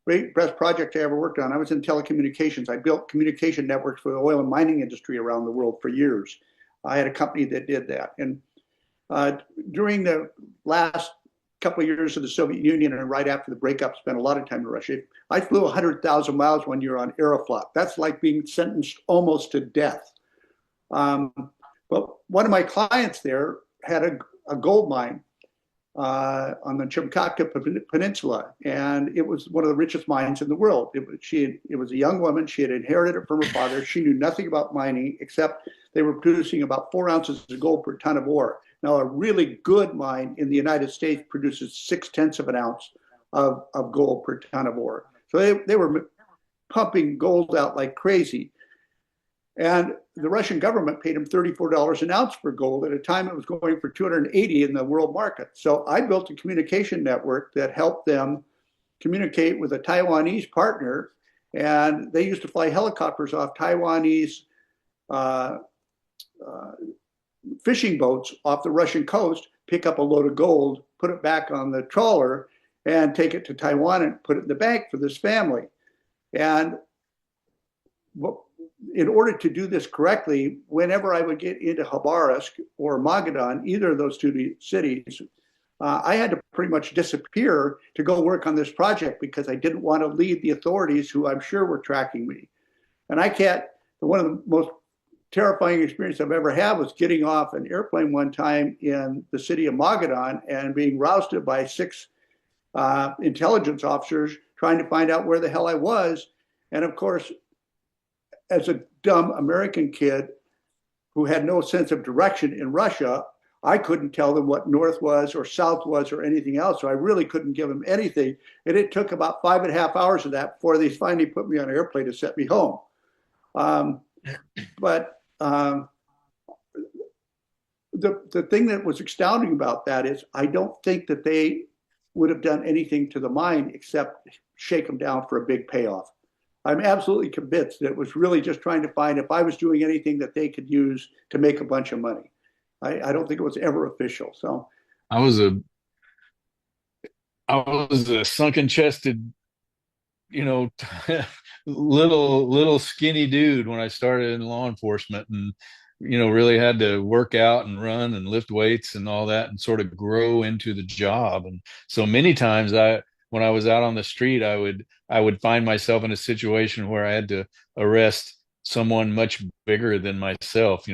best project I ever worked on. I was in telecommunications. I built communication networks for the oil and mining industry around the world for years. I had a company that did that. And uh, during the last couple of years of the Soviet Union and right after the breakup, spent a lot of time in Russia. I flew 100,000 miles one year on Aeroflot. That's like being sentenced almost to death. Um, but one of my clients there had a gold mine on the Chimkaka Peninsula, and it was one of the richest mines in the world. It was a young woman. She had inherited it from her father. She knew nothing about mining except they were producing about 4 ounces of gold per ton of ore. Now, a really good mine in the United States produces 6/10 of an ounce of gold per ton of ore. So they were pumping gold out like crazy. And the Russian government paid him $34 an ounce for gold at a time it was going for 280 in the world market. So I built a communication network that helped them communicate with a Taiwanese partner. And they used to fly helicopters off Taiwanese uh, uh, fishing boats off the Russian coast, pick up a load of gold, put it back on the trawler, and take it to Taiwan and put it in the bank for this family. And in order to do this correctly, whenever I would get into Khabarovsk or Magadan, either of those two cities, I had to pretty much disappear to go work on this project because I didn't want to lead the authorities who I'm sure were tracking me. And I can't, one of the most terrifying experience I've ever had was getting off an airplane one time in the city of Magadan and being rousted by six intelligence officers trying to find out where the hell I was. And of course, as a dumb American kid who had no sense of direction in Russia, I couldn't tell them what north was or south was or anything else. So I really couldn't give them anything. And it took about 5.5 hours of that before they finally put me on an airplane to set me home. But the thing that was astounding about that is I don't think that they would have done anything to the mine except shake them down for a big payoff. I'm absolutely convinced that it was really just trying to find if I was doing anything that they could use to make a bunch of money. I don't think it was ever official. So I was a I was a sunken chested, you know, little skinny dude when I started in law enforcement, and really had to work out and run and lift weights and all that and sort of grow into the job. And so many times when I was out on the street, I would find myself in a situation where I had to arrest someone much bigger than myself,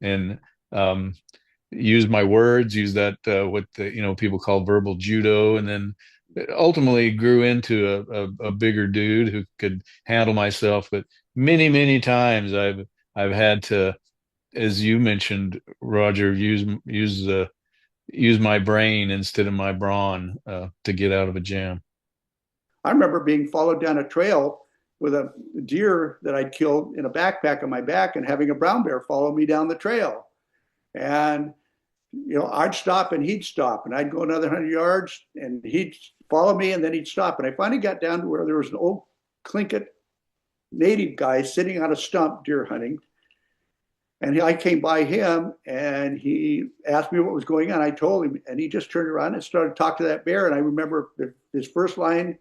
and um use my words, use that what the people call verbal judo, and then it ultimately grew into a bigger dude who could handle myself. But many times I've had to, as you mentioned, Rodger, use my brain instead of my brawn to get out of a jam. I remember being followed down a trail with a deer that I'd killed in a backpack on my back and having a brown bear follow me down the trail. And I'd stop and he'd stop, and I'd go another 100 yards, and he'd follow me, and then he'd stop. And I finally got down to where there was an old Tlingit native guy sitting on a stump deer hunting, and I came by him, and he asked me what was going on. I told him, and he just turned around and started to talk to that bear. And I remember his first line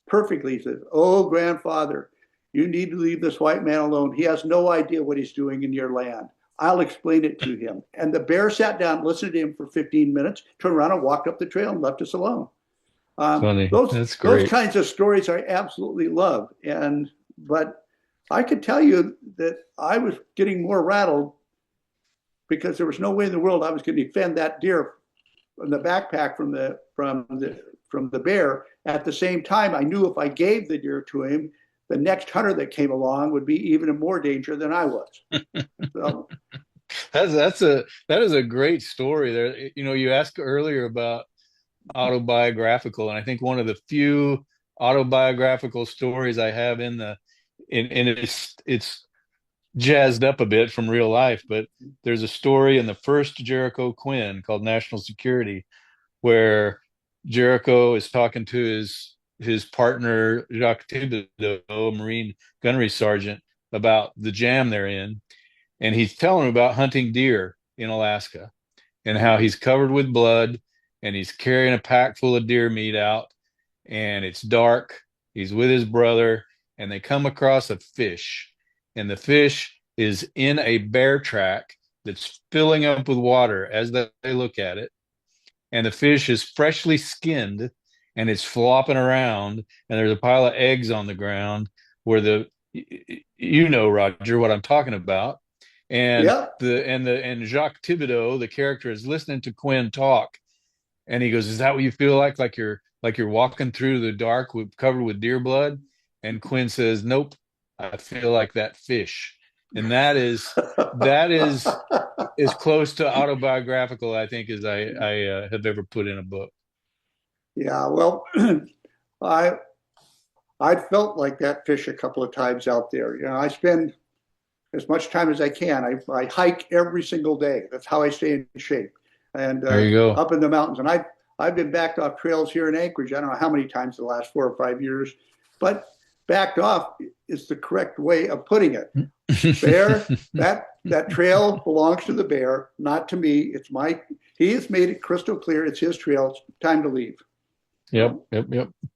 perfectly. He says, "Oh, grandfather, you need to leave this white man alone. He has no idea what he's doing in your land. I'll explain it to him." And the bear sat down, listened to him for 15 minutes, turned around and walked up the trail and left us alone. Funny. That's Those great. kinds of stories I absolutely love. But I could tell you that I was getting more rattled because there was no way in the world I was going to defend that deer in the backpack from the bear. At the same time, I knew if I gave the deer to him, the next hunter that came along would be even in more danger than I was. So That is a great story there. You asked earlier about autobiographical, and I think one of the few autobiographical stories I have in it's jazzed up a bit from real life, but there's a story in the first Jericho Quinn called National Security, where Jericho is talking to his partner Jacques Thibodeau, a Marine gunnery sergeant, about the jam they're in, and he's telling him about hunting deer in Alaska and how he's covered with blood and he's carrying a pack full of deer meat out, and it's dark, He's with his brother, and they come across a fish, and the fish is in a bear track that's filling up with water as they look at it, and the fish is freshly skinned and it's flopping around, and there's a pile of eggs on the ground where Rodger, what I'm talking about. And Yeah. and Jacques Thibodeau, the character, is listening to Quinn talk, and he goes, "Is that what you feel like you're walking through the dark covered with deer blood?" And Quinn says, "Nope, I feel like that fish." And that is as close to autobiographical, I think, as I have ever put in a book. Yeah, well, I I felt like that fish a couple of times out there. I spend as much time as I can. I hike every single day. That's how I stay in shape. And There you go. up in the mountains. And I've been backed off trails here in Anchorage. I don't know how many times the last 4 or 5 years, but backed off is the correct way of putting it. Bear, that trail belongs to the bear, not to me. It's my. He has made it crystal clear. It's his trail. It's time to leave. Yep, yep, yep.